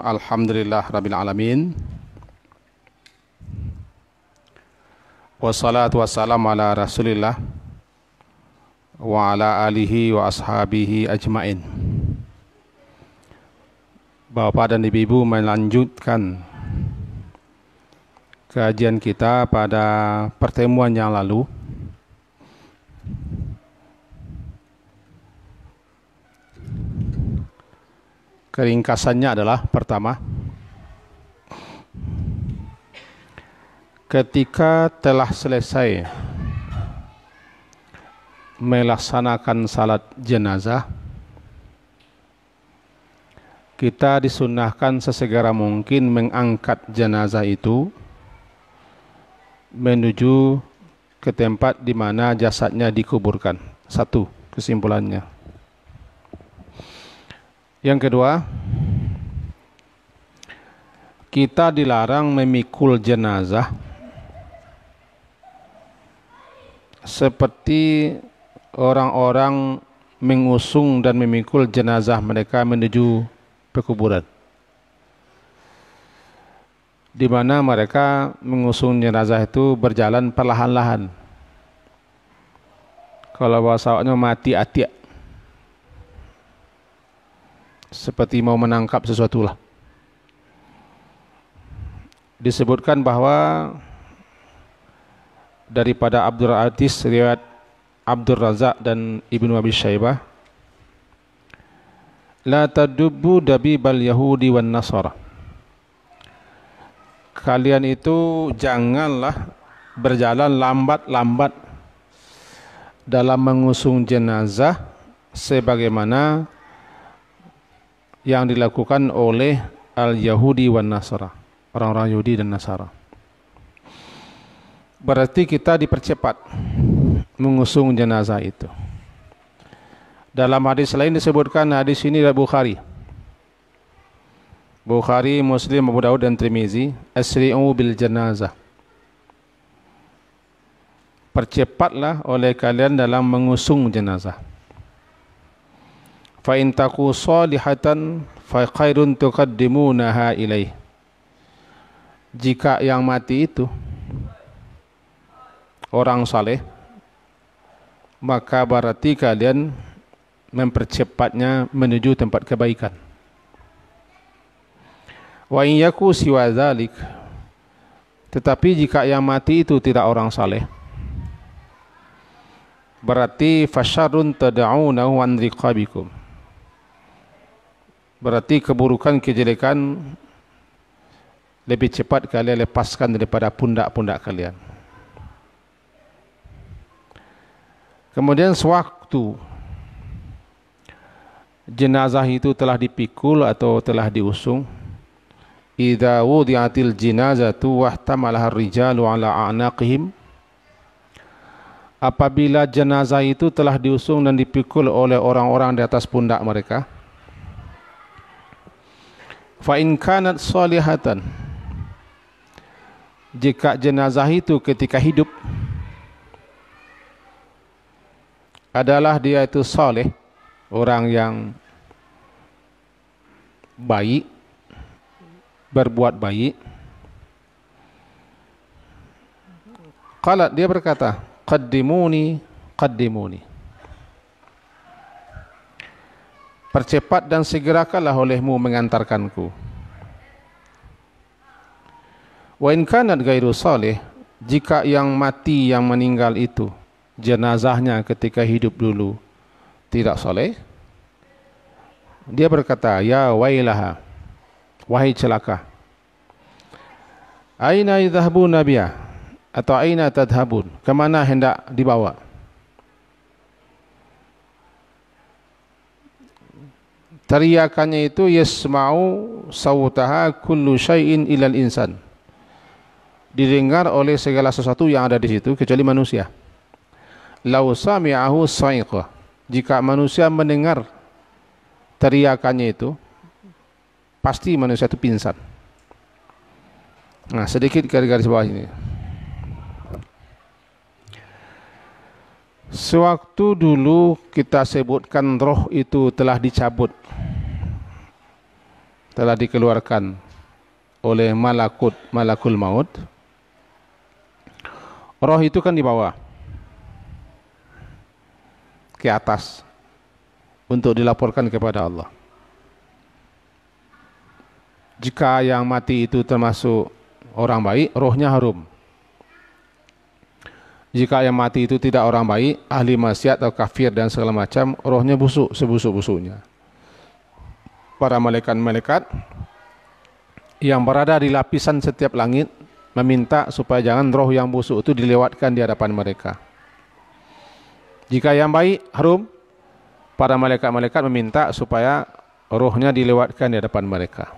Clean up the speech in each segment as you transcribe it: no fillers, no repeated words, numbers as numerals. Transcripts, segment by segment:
Alhamdulillah Rabbil Alamin. Wassalatu wassalamu ala Rasulillah wa ala alihi wa ashabihi ajmain. Bapak dan Ibu melanjutkan kajian kita pada pertemuan yang lalu. Keringkasannya adalah pertama, ketika telah selesai melaksanakan salat jenazah, kita disunnahkan sesegera mungkin mengangkat jenazah itu menuju ke tempat di mana jasadnya dikuburkan. Satu kesimpulannya. Yang kedua, kita dilarang memikul jenazah seperti orang-orang mengusung dan memikul jenazah mereka menuju pekuburan, di mana mereka mengusung jenazah itu berjalan perlahan-lahan. Kalau bahasa awaknya mati atiak, seperti mau menangkap sesuatu lah. Disebutkan bahwa daripada Abdul Aziz, riwayat Abdul Razak dan Ibnu Abi Syaibah, la tadubbu dabibal yahudi wan nasara, kalian itu janganlah berjalan lambat-lambat dalam mengusung jenazah sebagaimana yang dilakukan oleh al-Yahudi wan Nasara, orang-orang Yahudi dan Nasara. Berarti kita dipercepat mengusung jenazah itu. Dalam hadis lain disebutkan, hadis ini dari Bukhari, Muslim, Abu Daud dan Tirmizi, asri'u bil janazah, percepatlah oleh kalian dalam mengusung jenazah. Fa in taku salihatan fa khairun tuqaddimunaha ilaih, jika yang mati itu orang saleh, maka berarti kalian mempercepatnya menuju tempat kebaikan. Wa in yaku siwa dzalik, tetapi jika yang mati itu tidak orang saleh, berarti fasyarrun tad'unahu an riqabikum, berarti keburukan, kejelekan lebih cepat kalian lepaskan daripada pundak-pundak kalian. Kemudian sewaktu jenazah itu telah dipikul atau telah diusung, idza wudi'atil jinazatu wahtamalaha ar-rijalu ala a'naqihim, apabila jenazah itu telah diusung dan dipikul oleh orang-orang di atas pundak mereka, fa in kanat salihatan, jika jenazah itu ketika hidup adalah dia itu saleh, orang yang baik, berbuat baik, qalat, dia berkata, qaddimuni, percepat dan segerakanlah olehmu mengantarkanku. Wa in kanat ghairu salih, jika yang mati, yang meninggal itu jenazahnya ketika hidup dulu tidak saleh, dia berkata, ya wailaha, wahai celaka, aina yadhhabuna biha, atau aina tadhhabun, kemana hendak dibawa? Teriakannya itu yasma'u sawtaha kullu syai'in ilal insan, didengar oleh segala sesuatu yang ada di situ kecuali manusia. Lau sami'ahu sa'iqah, jika manusia mendengar teriakannya itu, pasti manusia itu pingsan. Nah, sedikit garis bawah ini. Sewaktu dulu kita sebutkan roh itu telah dicabut telah dikeluarkan oleh malakul maut, roh itu kan dibawa ke atas untuk dilaporkan kepada Allah. Jika yang mati itu termasuk orang baik, rohnya harum. Jika yang mati itu tidak orang baik, ahli maksiat atau kafir dan segala macam, rohnya busuk sebusuk-busuknya. Para malaikat-malaikat yang berada di lapisan setiap langit meminta supaya jangan roh yang busuk itu dilewatkan di hadapan mereka. Jika yang baik harum, para malaikat-malaikat meminta supaya rohnya dilewatkan di hadapan mereka.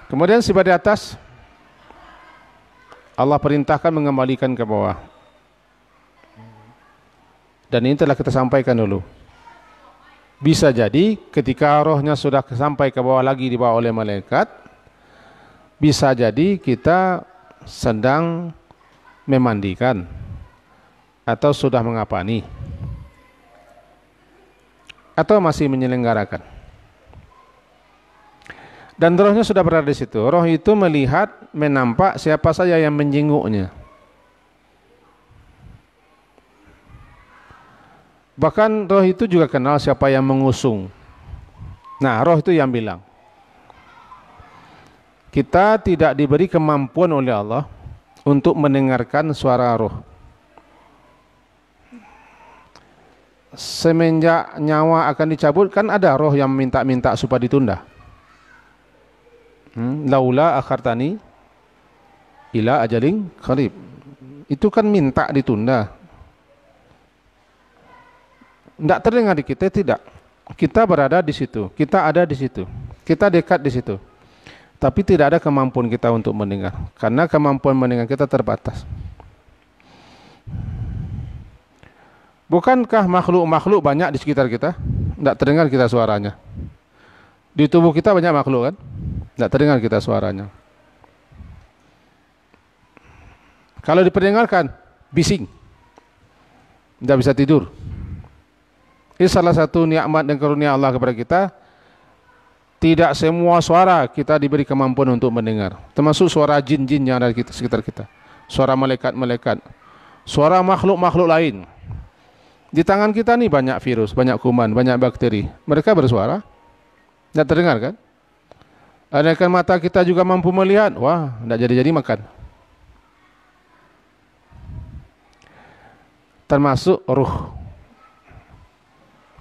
Kemudian sifat di atas, Allah perintahkan mengembalikan ke bawah. Dan ini telah kita sampaikan dulu. Bisa jadi ketika rohnya sudah sampai ke bawah lagi dibawa oleh malaikat, bisa jadi kita sedang memandikan atau sudah mengapani atau masih menyelenggarakan. Dan rohnya sudah berada di situ. Roh itu melihat, menampak siapa saja yang menjenguknya. Bahkan roh itu juga kenal siapa yang mengusung. Nah, roh itu yang bilang, kita tidak diberi kemampuan oleh Allah untuk mendengarkan suara roh. Semenjak nyawa akan dicabut, kan ada roh yang minta-minta supaya ditunda. Laula akhartani ila ajalin qarib. Itu kan minta ditunda. Tidak terdengar di kita, tidak. Kita berada di situ, kita ada di situ, kita dekat di situ. Tapi tidak ada kemampuan kita untuk mendengar, karena kemampuan mendengar kita terbatas. Bukankah makhluk-makhluk banyak di sekitar kita? Tidak terdengar kita suaranya. Di tubuh kita banyak makhluk kan? Tidak terdengar kita suaranya. Kalau diperdengarkan, bising. Tidak bisa tidur. Ini salah satu nikmat dan karunia Allah kepada kita. Tidak semua suara kita diberi kemampuan untuk mendengar. Termasuk suara jin-jin yang ada di sekitar kita. Suara malaikat-malaikat. Suara makhluk-makhluk lain. Di tangan kita nih banyak virus, banyak kuman, banyak bakteri. Mereka bersuara. Tidak terdengar kan? Andaikan mata kita juga mampu melihat, wah, tidak jadi-jadi makan. Termasuk ruh.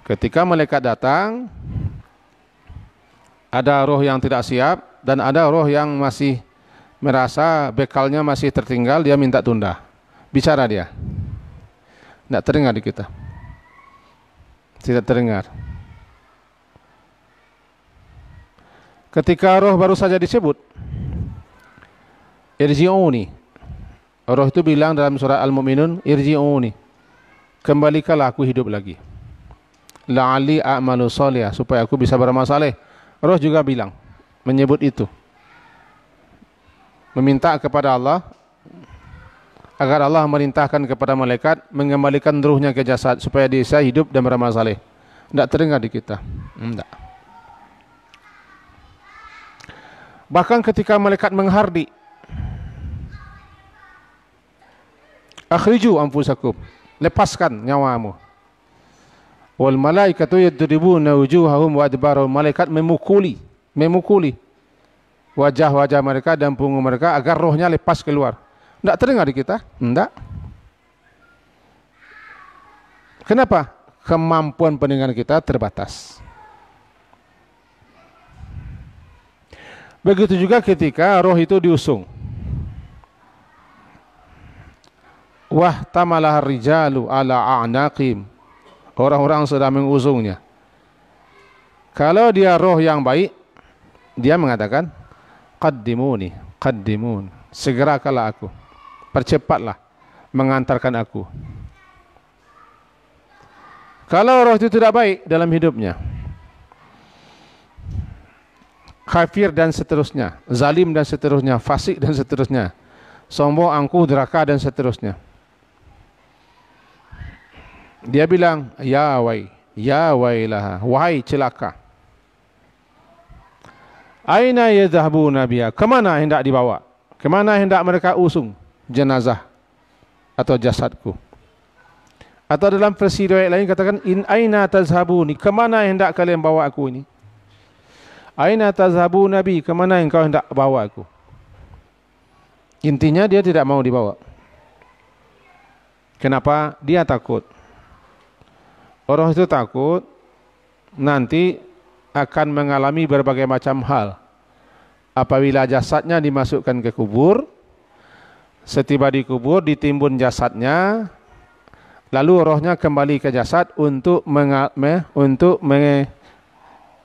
Ketika malaikat datang, ada roh yang tidak siap dan ada roh yang masih merasa bekalnya masih tertinggal, dia minta tunda. Bicara dia. Tidak terdengar di kita. Tidak terdengar. Ketika roh baru saja disebut, irji'uni. Roh itu bilang dalam surah Al-Mu'minun, irji'uni. Kembalikanlah aku hidup lagi. La'ali a'malu sholihah, supaya aku bisa beramal saleh. Roh juga bilang, menyebut itu. Meminta kepada Allah agar Allah merintahkan kepada malaikat mengembalikan ruhnya ke jasad supaya dia bisa hidup dan beramal saleh. Tidak terdengar di kita. Tidak. Bahkan ketika malaikat menghardik, akhriju anfusakum, lepaskan nyawamu. Wal malaikatu yadribuna wujuhahum wa adbarahum, malaikat memukuli wajah-wajah mereka dan punggung mereka agar rohnya lepas keluar. Tidak terdengar di kita? Tidak. Kenapa? Kemampuan pendengaran kita terbatas. Begitu juga ketika roh itu diusung. Wah tamalah rijalu ala a'naqim. Orang-orang sedang mengusungnya. Kalau dia roh yang baik, dia mengatakan, qaddimuni, qaddimun. Segerakanlah aku. Percepatlah mengantarkan aku. Kalau roh itu tidak baik dalam hidupnya, kafir dan seterusnya, zalim dan seterusnya, fasik dan seterusnya, sombong, angkuh, durhaka dan seterusnya. Dia bilang, ya Ya wailaha, wahai celaka. Aina yadhhabuna biha, kemana hendak dibawa? Kemana hendak mereka usung jenazah atau jasadku? Atau dalam versi riwayat lain katakan in aina tazhabuni, kemana hendak kalian bawa aku ini? Aina tazhabu nabi, kemana engkau hendak bawa aku? Intinya dia tidak mau dibawa. Kenapa? Dia takut. Orang itu takut nanti akan mengalami berbagai macam hal. Apabila jasadnya dimasukkan ke kubur, setiba di kubur ditimbun jasadnya, lalu rohnya kembali ke jasad untuk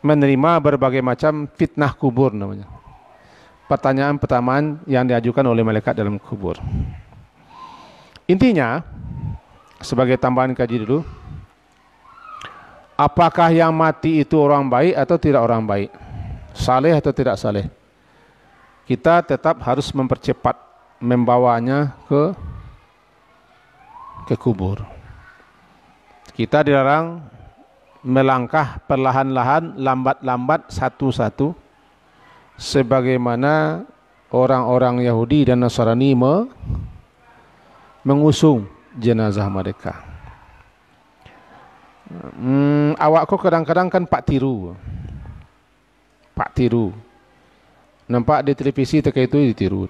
menerima berbagai macam fitnah kubur namanya. Pertanyaan-pertanyaan yang diajukan oleh malaikat dalam kubur. Intinya, sebagai tambahan kaji dulu, apakah yang mati itu orang baik atau tidak orang baik? Saleh atau tidak saleh? Kita tetap harus mempercepat membawanya ke kubur. Kita dilarang melangkah perlahan-lahan, lambat-lambat, satu-satu, sebagaimana orang-orang Yahudi dan Nasrani mengusung jenazah mereka. Awakku kadang-kadang kan pak tiru. Nampak di televisi terkait itu ditiru.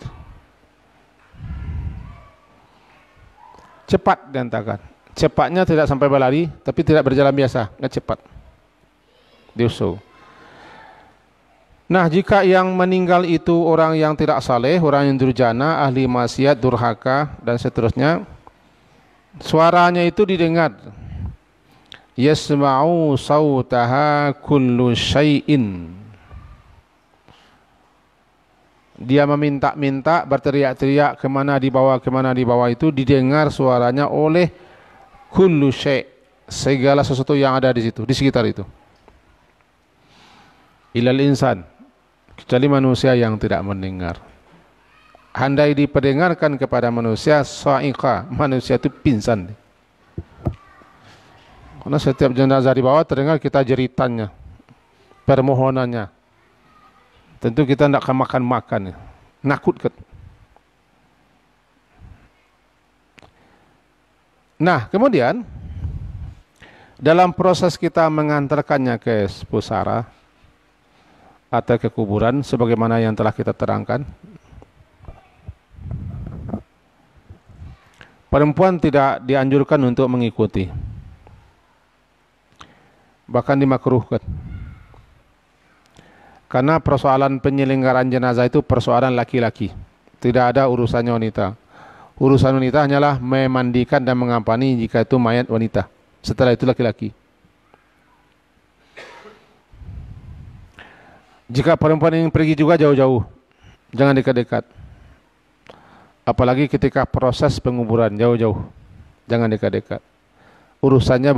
Cepat diantarkan. Cepatnya tidak sampai berlari, tapi tidak berjalan biasa, nggak cepat. Diusung. Nah, jika yang meninggal itu orang yang tidak saleh, orang yang durjana, ahli maksiat, durhaka, dan seterusnya, suaranya itu didengar. Yasma'u sautaha kullu syai'in. Dia meminta-minta, berteriak-teriak, kemana dibawa itu, didengar suaranya oleh kullu syai', segala sesuatu yang ada di situ, di sekitar itu. Ilal insan, kecuali manusia yang tidak mendengar. Andai diperdengarkan kepada manusia, sa'iqa, manusia itu pingsan. Karena setiap jenazah dibawa terdengar kita jeritannya, permohonannya. Tentu kita tidak akan makan-makan, nakut kan. Nah, kemudian dalam proses kita mengantarkannya ke pusara atau ke kuburan, sebagaimana yang telah kita terangkan, perempuan tidak dianjurkan untuk mengikuti, bahkan dimakruhkan. Karena persoalan penyelenggaraan jenazah itu persoalan laki-laki, tidak ada urusannya wanita. Urusan wanita hanyalah memandikan dan mengampani jika itu mayat wanita. Setelah itu laki-laki. Jika perempuan ingin pergi juga jauh-jauh, jangan dekat-dekat. Apalagi ketika proses penguburan, jauh-jauh, jangan dekat-dekat. Urusannya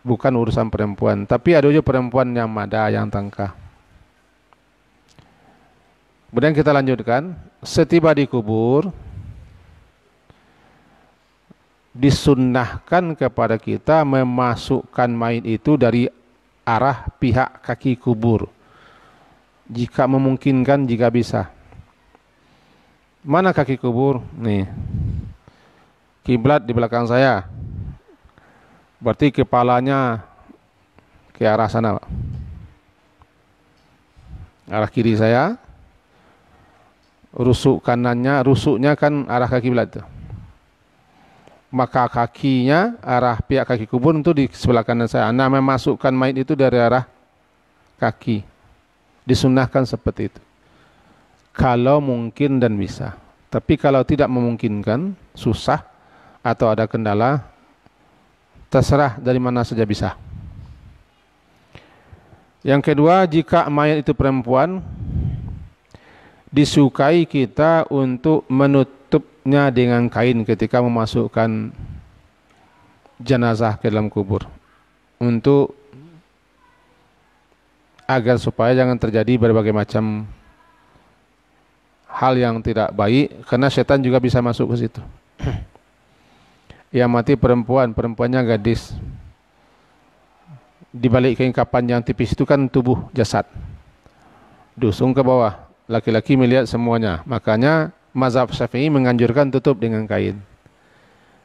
bukan urusan perempuan, tapi ada juga perempuan yang mada, yang tangkah. Kemudian kita lanjutkan, setiba di kubur, disunnahkan kepada kita memasukkan mayit itu dari arah pihak kaki kubur, jika memungkinkan, jika bisa. Mana kaki kubur? Nih, kiblat di belakang saya. Berarti kepalanya ke arah sana, Pak. Arah kiri saya, rusuknya kan arah kaki kiblat itu. Maka kakinya arah pihak kaki kubur itu di sebelah kanan saya. Anda memasukkan mayit itu dari arah kaki. Disunnahkan seperti itu. Kalau mungkin dan bisa. Tapi kalau tidak memungkinkan, susah atau ada kendala, terserah dari mana saja bisa. Yang kedua, jika mayat itu perempuan, disukai kita untuk menutupnya dengan kain ketika memasukkan jenazah ke dalam kubur, untuk agar supaya jangan terjadi berbagai macam hal yang tidak baik, karena setan juga bisa masuk ke situ. Yang mati perempuan, perempuannya gadis, Di balik kain kapan yang tipis itu kan tubuh jasad. Dusung ke bawah. Laki-laki melihat semuanya. Makanya mazhab Syafi'i menganjurkan tutup dengan kain.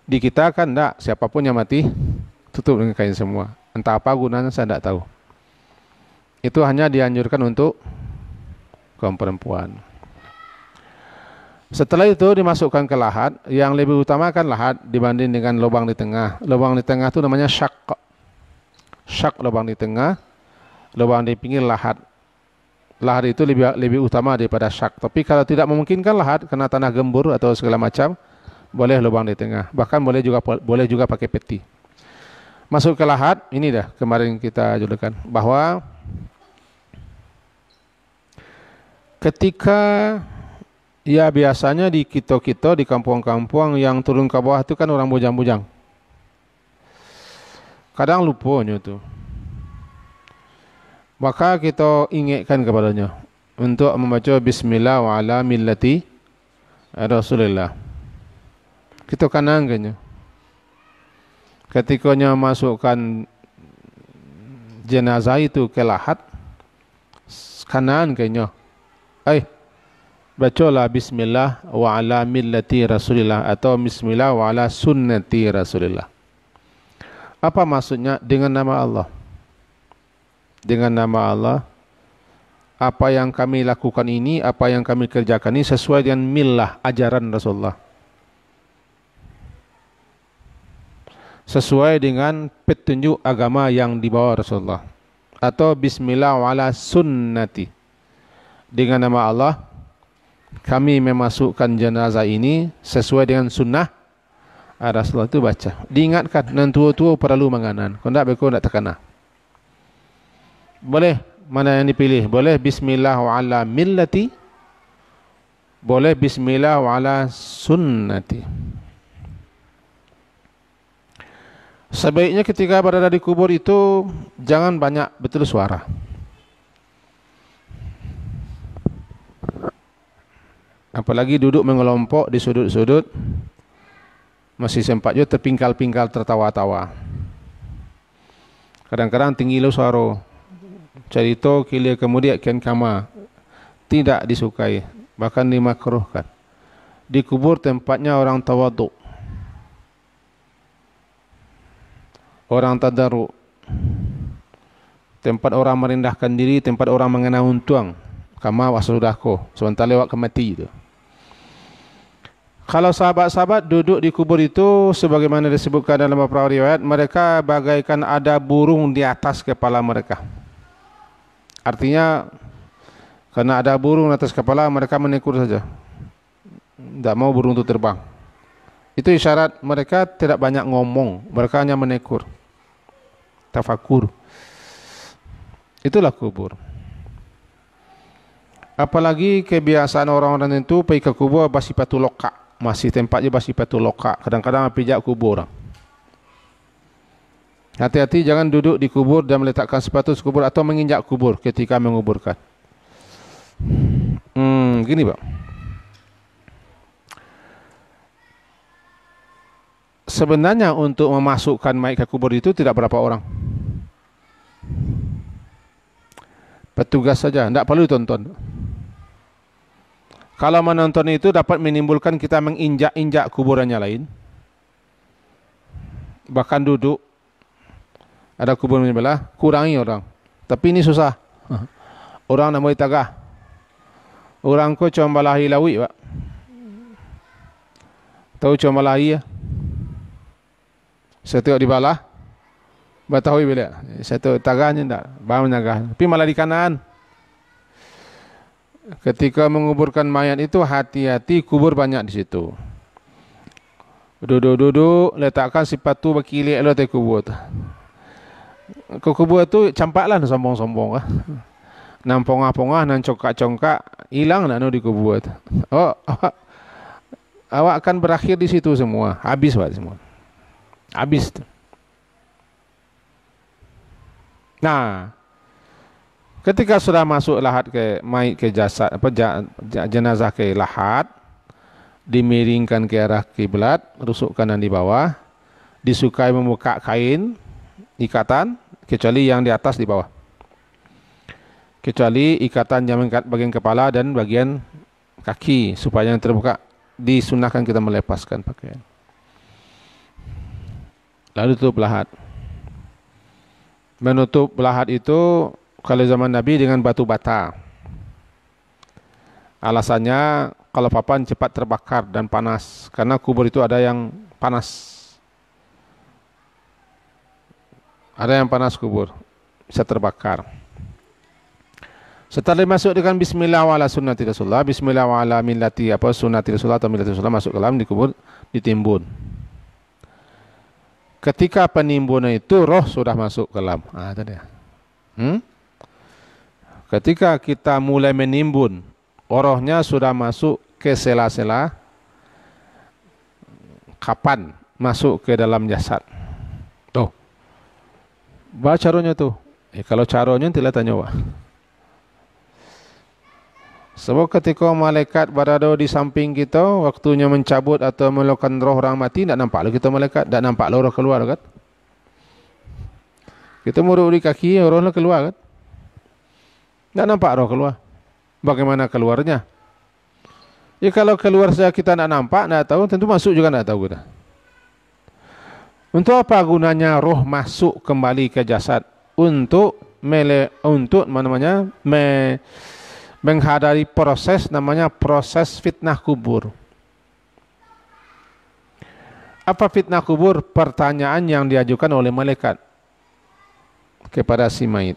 Di kita kan enggak, siapapun yang mati tutup dengan kain semua. Entah apa gunanya saya tidak tahu. Itu hanya dianjurkan untuk kaum perempuan. Setelah itu dimasukkan ke lahat, yang lebih utama kan lahat dibanding dengan lubang di tengah. Lubang di tengah itu namanya syak. Syak lubang di tengah, lubang di pinggir lahat. Lahat itu lebih utama daripada syak. Tapi kalau tidak memungkinkan lahat karena tanah gembur atau segala macam, boleh lubang di tengah. Bahkan boleh juga pakai peti. Masuk ke lahat, ini dah kemarin kita judulkan bahwa ketika ya biasanya di kita di kampung-kampung yang turun ke bawah itu kan orang bujang-bujang. Kadang lupanya itu. Maka kita ingatkan kepadanya untuk membaca Bismillah wa ala millati Rasulullah. Kita kanangkannya. Ketikanya masukkan jenazah itu ke lahat, kanan kayaknya. Bacalah Bismillah wa ala millati Rasulillah atau Bismillah wa ala sunnati Rasulillah. Apa maksudnya? Dengan nama Allah. Dengan nama Allah, apa yang kami lakukan ini, apa yang kami kerjakan ini sesuai dengan millah, ajaran Rasulullah. Sesuai dengan petunjuk agama yang dibawa Rasulullah. Atau Bismillah wa ala sunnati. Dengan nama Allah, kami memasukkan jenazah ini sesuai dengan sunnah Rasulullah. Itu baca. Diingatkan, dan tua-tua perlu menganan. Kalau tidak, mereka tidak terkena. Boleh, mana yang dipilih? Boleh Bismillah wa ala millati. Boleh Bismillah wa ala sunnati. Sebaiknya ketika berada di kubur itu jangan banyak betul suara. Apalagi duduk mengelompok di sudut-sudut, masih sempat juga terpingkal-pingkal tertawa-tawa. Kadang-kadang tinggi lo suara. Cerita kila kemudian kian kama tidak disukai, bahkan dimakruhkan. Di kubur tempatnya orang tawaduk, orang tadaruk, tempat orang merendahkan diri, tempat orang mengenal untung. Kama wasudahku, sebentar lewat kemati itu. Kalau sahabat-sahabat duduk di kubur itu, sebagaimana disebutkan dalam beberapa riwayat, mereka bagaikan ada burung di atas kepala mereka. Artinya, karena ada burung di atas kepala, mereka menekur saja. Tidak mau burung itu terbang. Itu isyarat mereka tidak banyak ngomong, mereka hanya menekur. Tafakur. Itulah kubur. Apalagi kebiasaan orang-orang itu pergi ke kubur bersifat lokak. Masih tempatnya bersifat lokak. Kadang-kadang pijak kubur. Hati-hati jangan duduk di kubur dan meletakkan sepatu di kubur atau menginjak kubur ketika menguburkan. Gini Pak. Sebenarnya untuk memasukkan mayat ke kubur itu tidak berapa orang. Petugas saja, tidak perlu tonton. Kalau menonton itu dapat menimbulkan kita menginjak-injak kuburannya lain. Bahkan duduk, ada kubur menyebelah, kurangi orang. Tapi ini susah. Orang nak boleh tagah. Orang ko cuma balahi lawi, Pak. Tahu cuma balahi ya? Saya tengok di balah, batahui bila. Saya tengok tagahnya tak, bahan menagah. Tapi malah di kanan. Ketika menguburkan mayat itu hati-hati, kubur banyak di situ. Duduk-duduk, letakkan sepatu berkilik lo di kubur. Ke kubur tu campaklah sombong-sombong ah. Nan pongah-pongah, nan congkak-congkak, hilang nak di kubur. Oh, awak akan berakhir di situ semua, habis Pak semua. Habis tu. Nah, ketika sudah masuk lahat ke mayat ke jasad jenazah ke lahat, dimiringkan ke arah kiblat, rusuk kanan di bawah, disukai membuka kain ikatan, kecuali yang di atas di bawah. Kecuali ikatan yang mengikat bagian kepala dan bagian kaki supaya yang terbuka, disunahkan kita melepaskan pakaian. Lalu tutup lahat. Menutup lahat itu kalau zaman Nabi dengan batu bata. Alasannya kalau papan cepat terbakar dan panas, karena kubur itu ada yang panas. Ada yang panas kubur, bisa terbakar. Setelah masuk dengan bismillah wa ala sunnati Rasulullah, bismillah wa ala millati sunnati Rasulullah atau millati Rasulullah, masuk ke dalam, dikubur, ditimbun. Ketika penimbunan itu roh sudah masuk ke dalam. Itu dia. Ketika kita mulai menimbun, rohnya sudah masuk ke sela-sela. Kapan masuk ke dalam jasad? Tuh. Baca caranya tuh. Kalau caranya tidak tanya wah. Sebab ketika malaikat berada di samping kita, waktunya mencabut atau melakukan roh orang mati, tidak nampak lagi kita malaikat, tidak nampak roh keluar kan? Kita muruk di kaki, rohnya keluar kan? Tidak nampak roh keluar. Bagaimana keluarnya? Ya kalau keluar saja kita tidak nampak, tidak tahu, tentu masuk juga tidak tahu kita. Untuk apa gunanya roh masuk kembali ke jasad? Untuk menghadiri proses namanya proses fitnah kubur. Apa fitnah kubur? Pertanyaan yang diajukan oleh malaikat kepada si mayit.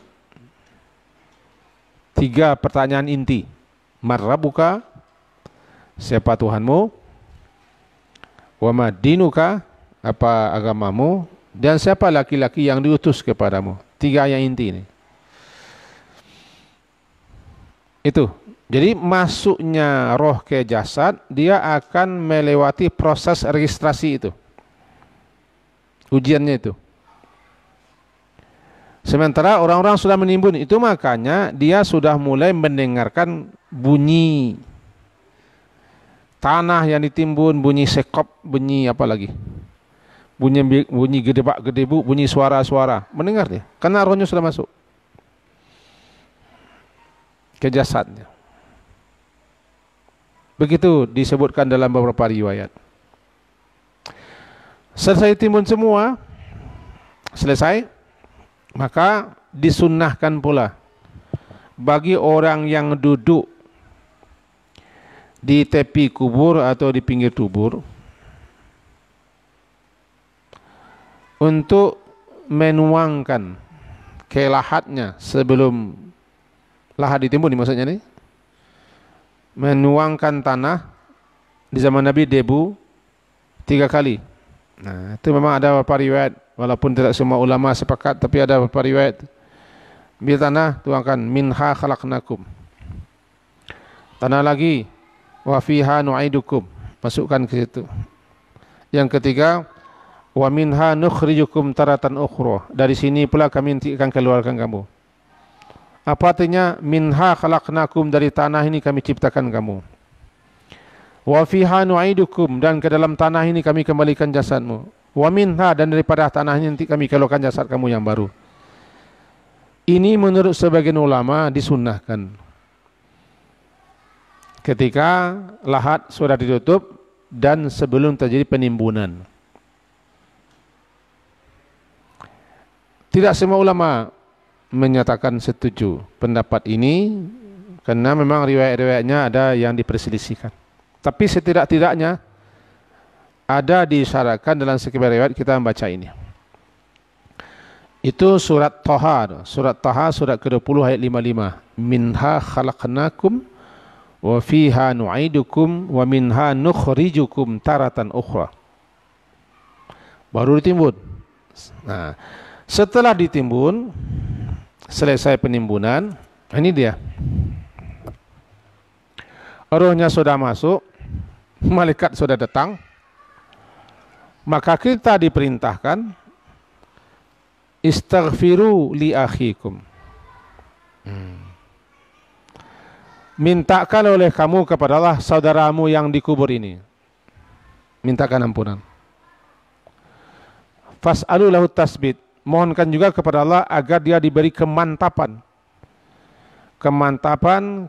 3 pertanyaan inti. Man rabbuka? Siapa Tuhanmu? Wa ma dinuka? Apa agamamu? Dan siapa laki-laki yang diutus kepadamu? 3 yang inti ini. Itu. Jadi masuknya roh ke jasad, dia akan melewati proses registrasi itu. Ujiannya itu. Sementara orang-orang sudah menimbun, itu makanya dia sudah mulai mendengarkan bunyi tanah yang ditimbun, bunyi sekop, bunyi apa lagi? Bunyi gedebak gedebu, bunyi suara-suara. Mendengar dia, karena rohnya sudah masuk ke jasadnya. Begitu disebutkan dalam beberapa riwayat. Selesai timbun semua, selesai, maka disunnahkan pula bagi orang yang duduk di tepi kubur atau di pinggir kubur untuk menuangkan ke lahatnya sebelum lahat ditimbun, maksudnya nih, menuangkan tanah. Di zaman Nabi debu 3 kali. Nah, itu memang ada beberapa riwayat, walaupun tidak semua ulama sepakat, tapi ada beberapa riwayat. Ambil tanah, tuangkan, minha khalaqnakum. Tanah lagi, wa fiha nu'idukum, masukkan ke situ. Yang ketiga, wa minha nukhrijukum taratan ukhra, dari sini pula kami nanti akan keluarkan kamu. Apa artinya? Minha khalaqnakum, dari tanah ini kami ciptakan kamu. Wa fiha nu'idukum, dan ke dalam tanah ini kami kembalikan jasadmu. Wa minha, dan daripada tanah ini nanti kami keluarkan jasad kamu yang baru. Ini menurut sebagian ulama disunnahkan ketika lahat sudah ditutup dan sebelum terjadi penimbunan. Tidak semua ulama menyatakan setuju pendapat ini, karena memang riwayat-riwayatnya ada yang diperselisihkan. Tapi setidak-tidaknya ada disyaratkan dalam sekian riwayat, kita membaca ini. Itu surat Thaha, surat ke-20 ayat 55. Minha khalaqnakum wa fiha nu'idukum wa minha nukhrijukum taratan ukhra. Baru ditimbun. Nah, setelah ditimbun, selesai penimbunan, ini dia. Rohnya sudah masuk, malaikat sudah datang, maka kita diperintahkan istaghfiru li akhikum. Mintakan oleh kamu kepada Allah saudaramu yang dikubur ini. Mintakan ampunan. Fas'alu lahu tasbit. mohonkan juga kepada Allah agar dia diberi kemantapan,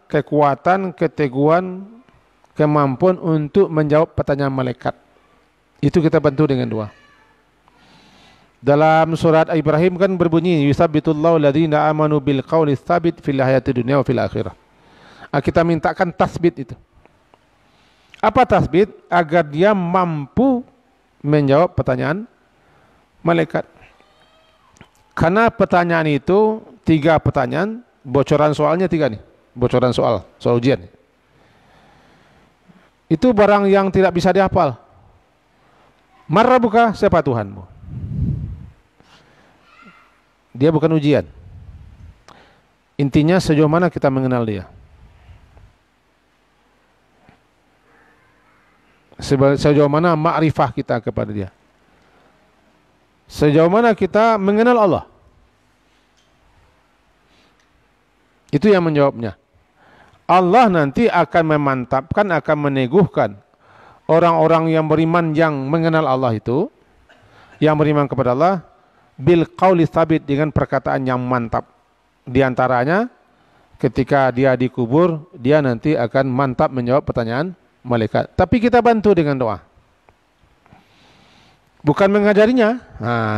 kekuatan, keteguhan, kemampuan untuk menjawab pertanyaan malaikat. Itu kita bantu dengan doa. Dalam surat Ibrahim kan berbunyi, yusabbitullahu alladhina amanu bil qawli tsabit fil hayati dunya wa fil akhirah. Kita mintakan tasbit itu. Apa tasbit? Agar dia mampu menjawab pertanyaan malaikat. Karena pertanyaan itu 3 pertanyaan, bocoran soalnya 3 nih. Bocoran soal ujian. Itu barang yang tidak bisa dihafal. Marrabuka, siapa Tuhanmu? Dia bukan ujian. Intinya sejauh mana kita mengenal dia. Sejauh mana ma'rifah kita kepada dia. Sejauh mana kita mengenal Allah. Itu yang menjawabnya. Allah nanti akan memantapkan, akan meneguhkan orang-orang yang beriman yang mengenal Allah itu, yang beriman kepada Allah, bil qauli tsabit, dengan perkataan yang mantap. Di antaranya ketika dia dikubur, dia nanti akan mantap menjawab pertanyaan malaikat. Tapi kita bantu dengan doa. Bukan mengajarinya.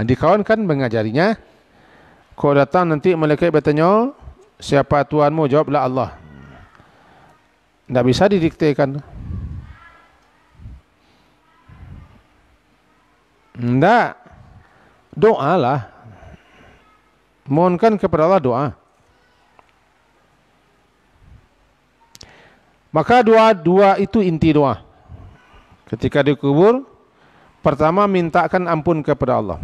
Dikawankan mengajarinya. Kau datang nanti malaikat bertanya, siapa Tuhanmu? Jawablah Allah. Tidak bisa didiktekan. Tidak. Doalah. Mohonkan kepada Allah doa. Maka dua itu inti doa. Ketika dikubur, pertama mintakan ampun kepada Allah.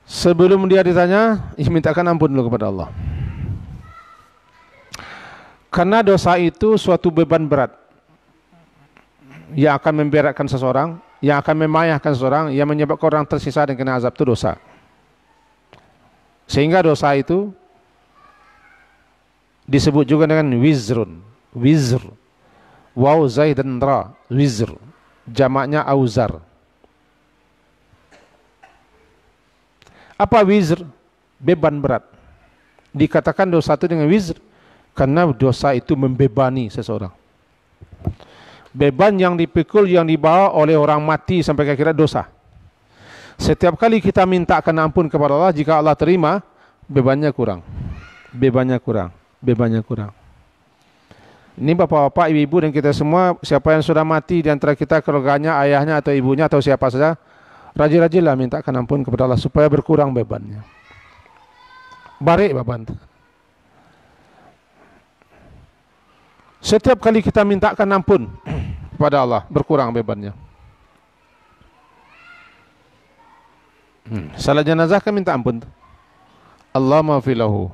Sebelum dia ditanya, mintakan ampun dulu kepada Allah. Karena dosa itu suatu beban berat yang akan memberatkan seseorang, yang akan memayahkan seseorang, yang menyebabkan orang tersisa dan kena azab, itu dosa. Sehingga dosa itu disebut juga dengan wizrun. Wizr. Waw, zai dan ra. Wizr. Jamaknya auzar. Apa wizr? Beban berat. Dikatakan dosa itu dengan wizr karena dosa itu membebani seseorang. Beban yang dipikul, yang dibawa oleh orang mati sampai kira-kira dosa. Setiap kali kita mintakan ampun kepada Allah, jika Allah terima, bebannya kurang. Bebannya kurang. Bebannya kurang. Ini bapak-bapak, ibu-ibu dan kita semua, siapa yang sudah mati di antara kita, keluarganya, ayahnya atau ibunya atau siapa saja, rajin-rajinlah mintakan ampun kepada Allah supaya berkurang bebannya. Barik beban. Setiap kali kita mintakan ampun kepada Allah, berkurang bebannya. Salat jenazah kan minta ampun. Allah maafilahu.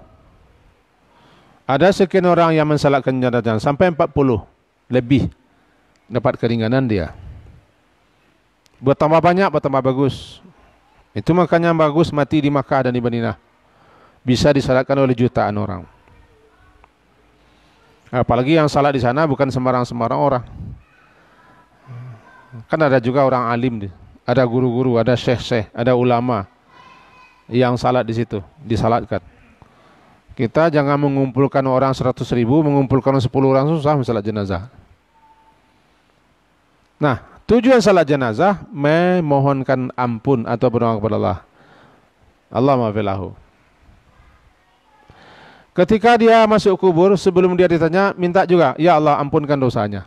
Ada sekian orang yang mensalatkan jenazah sampai 40 lebih dapat keringanan dia. Bertambah banyak, bertambah bagus. Itu makanya bagus mati di Makkah dan di Madinah. Bisa disalatkan oleh jutaan orang. Apalagi yang salat di sana bukan sembarang-sembarang orang. Kan ada juga orang alim, ada guru-guru, ada syekh-syekh, ada ulama yang salat di situ, disalatkan. Kita jangan mengumpulkan orang 100.000, mengumpulkan 10 orang susah salat jenazah. Nah, tujuan salat jenazah memohonkan ampun atau berdoa kepada Allah. Allah maafilahu. Ketika dia masuk kubur, sebelum dia ditanya, minta juga, ya Allah ampunkan dosanya.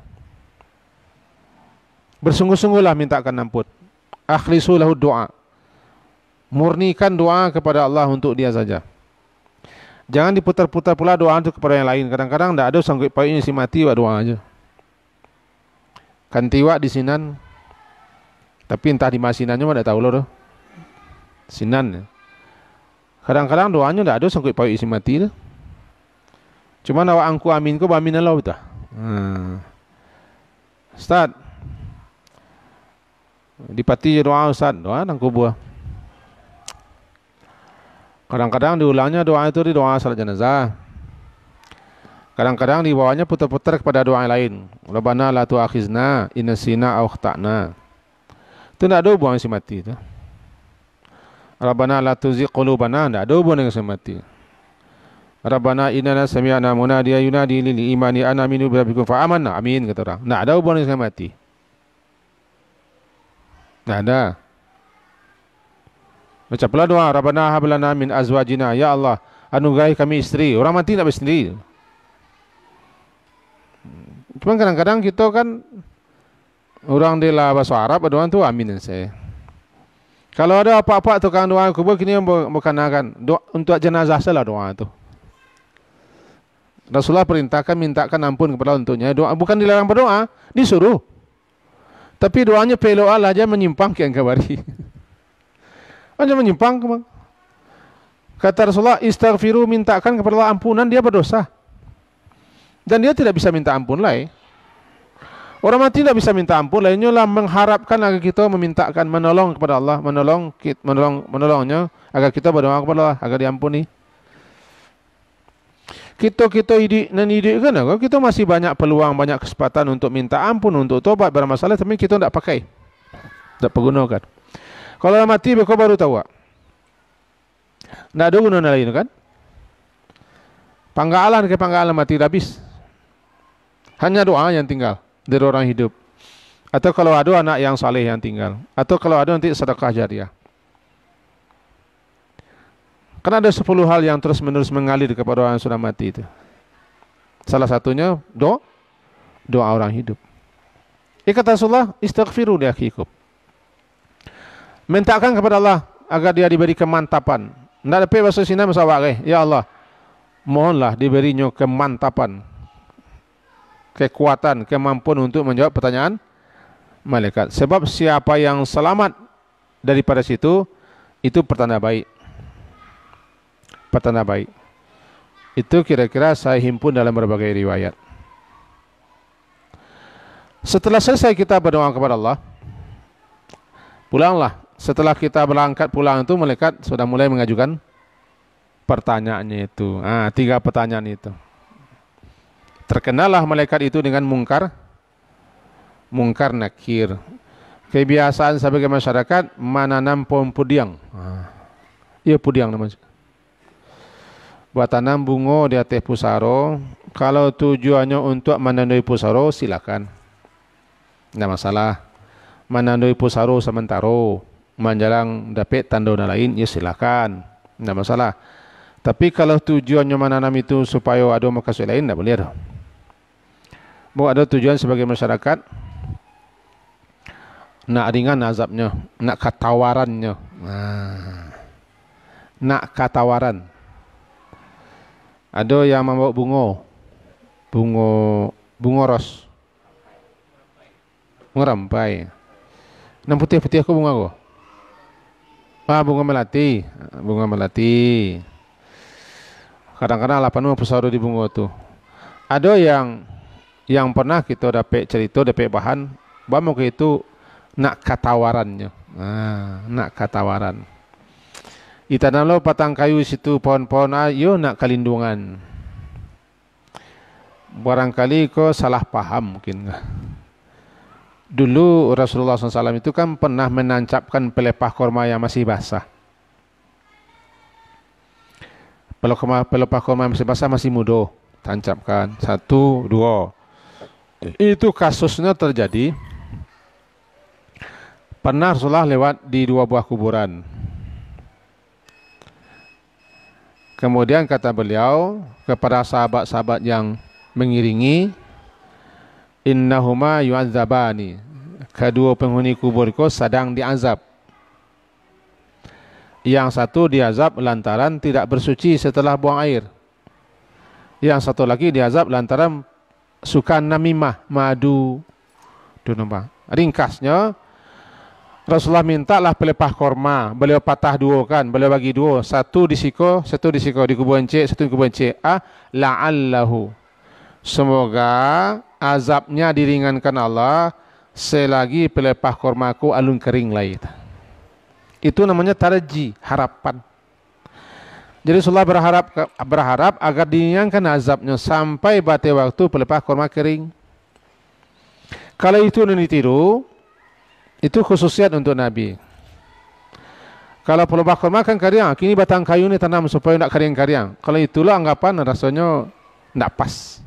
Bersungguh-sungguhlah mintakan ampun. Akhlisu lahu doa. Murnikan doa kepada Allah untuk dia saja. Jangan diputar-putar pula doa itu kepada yang lain. Kadang-kadang tidak ada sanggup pautnya si mati buat doa aja. Kan tiwak di sinan. Tapi entah di masinannya tidak tahu loh. Sinan. Kadang-kadang doanya tidak ada sanggup paut isi mati. Cuma awak angku amin ko bamin Allah betul. Ustaz. Dipati doa Ustaz, doa nang kubur. Kadang-kadang diulangnya doa itu di doa salat jenazah. Kadang-kadang dibawanya putar-putar kepada doa yang lain. Rabbana la tu'akhizna in nasina aw akhtana. Itu tidak ada hubungan si mati itu. Rabbana la tuzigh qulubana, tidak ada hubungan dengan si mati. Rabbana innana sami'na munadiyan yunadi lil imani an aminu bi rabbikum fa amanna. Amin kata orang. Tidak ada hubungan dengan si mati. Tidak ada. Baca pula doa, Rabbana hab lana min azwajina, ya Allah, anugerahi kami istri. Orang mati tidak beristri. Cuma kadang-kadang kita kan orang di bahasa Arab doa tu amin saya. Kalau ada apa-apa tukang doa kubur kini bukan doa untuk jenazah salah doa tu. Rasulullah perintahkan mintakan ampun kepada untuknya. Doa bukan dilarang berdoa, disuruh. Tapi doanya pelo Allah aja menyimpang ke kabari. Aja menyimpang kemang. Kata Rasulullah, istaghfiru, mintakan kepada Allah ampunan, dia berdosa. Dan dia tidak bisa minta ampun lagi. Orang mati tidak bisa minta ampun, lainnya lah mengharapkan agar kita memintakan menolong kepada Allah, menolongnya agar kita berdoa kepada Allah agar diampuni. Kita hidup kan, kita masih banyak peluang, banyak kesempatan untuk minta ampun, untuk tobat bermasalah, tapi kita tidak pakai, tidak pergunakan. Kalau orang mati, kau baru tahu. Tidak ada guna lain kan? Panggalan mati dah habis. Hanya doa yang tinggal dari orang hidup. Atau kalau ada anak yang saleh yang tinggal. Atau kalau ada nanti sedekah jariah. Karena ada 10 hal yang terus menerus mengalir kepada orang yang sudah mati itu. Salah satunya doa orang hidup. Kata Rasulullah, istaghfiru li akhikum. Mintakan kepada Allah agar dia diberi kemantapan. Tidak dapat bahasa sini masawak. Ya Allah, mohonlah diberinya kemantapan, kekuatan, kemampuan untuk menjawab pertanyaan malaikat. Sebab siapa yang selamat daripada situ, itu pertanda baik. Pertanda baik. Itu kira-kira saya himpun dalam berbagai riwayat. Setelah selesai kita berdoa kepada Allah, pulanglah. Setelah kita berangkat pulang itu, malaikat sudah mulai mengajukan pertanyaannya itu. 3 pertanyaan itu. Terkenalah malaikat itu dengan mungkar nakir. Kebiasaan sebagai masyarakat menanam pohon pudiang. Iya pudiang namanya. Buat tanam bunga di atas pusaro. Kalau tujuannya untuk menandai pusaro, silakan. Tidak masalah. Menandai pusaro sementara, menjelang dapat tanda lain, ya silakan. Tidak masalah. Tapi kalau tujuannya menanam itu supaya ada makasih lain, tidak boleh dah. Bahwa ada tujuan sebagai masyarakat, nak ringan azabnya, nak katawarannya, nak katawaran. Ada yang membawa bunga ros, bunga rampai. Yang putih-putih aku bunga aku. Bunga melati. Kadang-kadang 80 pusaro di bunga tu. Ada yang pernah kita dapat cerita, dapat bahan, bamu ke itu nak katawarannya. Nak katawaran. Itanam lo patang kayu situ pohon-pohon ayo nak kalindungan. Barangkali kau salah paham mungkin. Dulu Rasulullah SAW itu kan pernah menancapkan pelepah korma yang masih basah. Pelepah korma yang masih basah masih muda, tancapkan 1, 2. Itu kasusnya terjadi. Pernah Rasulullah lewat di 2 buah kuburan. Kemudian kata beliau kepada sahabat-sahabat yang mengiringi, innahuma yu'adzabani. Kedua penghuni kubur itu sedang diazab. Yang satu diazab lantaran tidak bersuci setelah buang air. Yang satu lagi diazab lantaran suka namimah, madu. Itu nampak. Ringkasnya, Rasulullah mintalah pelepah korma. Beliau patah 2 kan, beliau bagi 2. Satu di siko di kuburan C, satu di kuburan C. La'allahu. Semoga azabnya diringankan Allah selagi pelepah kormaku alun kering lain. Itu namanya tarji, harapan. Jadi Rasulullah berharap agar diringankan azabnya sampai batas waktu pelepah korma kering. Kalau itu ditiru, Itu khususiat untuk Nabi. Kalau perlu bakar makan kariang, kini batang kayu ni tanam supaya nak kariang-kariang. Kalau itulah anggapan rasanya tidak pas.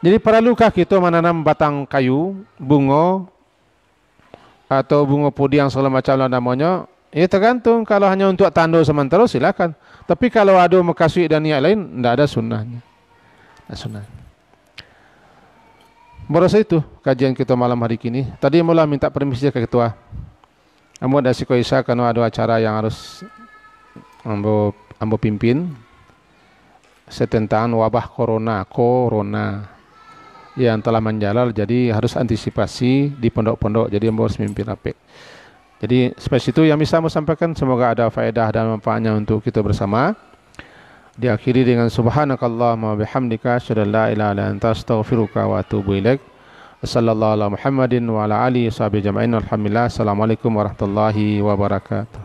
Jadi perlukah kita menanam batang kayu, bunga, atau bunga pudi yang segala macam lah namanya? Ya tergantung. Kalau hanya untuk tanda sementara silakan. Tapi kalau ada makasih dan niat lain, tidak ada sunnahnya. Tidak sunnah. Berasa itu kajian kita malam hari ini. Tadi mula minta permisi ke ketua. Ambo dah siko Isa karena ada acara yang harus ambo pimpin tentang wabah corona yang telah menjalar, jadi harus antisipasi di pondok-pondok. Jadi ambo harus mimpin apik. Jadi spesies itu yang bisa saya sampaikan, semoga ada faedah dan manfaatnya untuk kita bersama. Diakhiri dengan subhanakallahumma bihamdika asyhadu an la ilaha illa anta astaghfiruka wa atubu ilaik. Sallallahu ala Muhammadin wa ala alihi washabihi jama'in. Alhamdulillah. Assalamualaikum warahmatullahi wabarakatuh.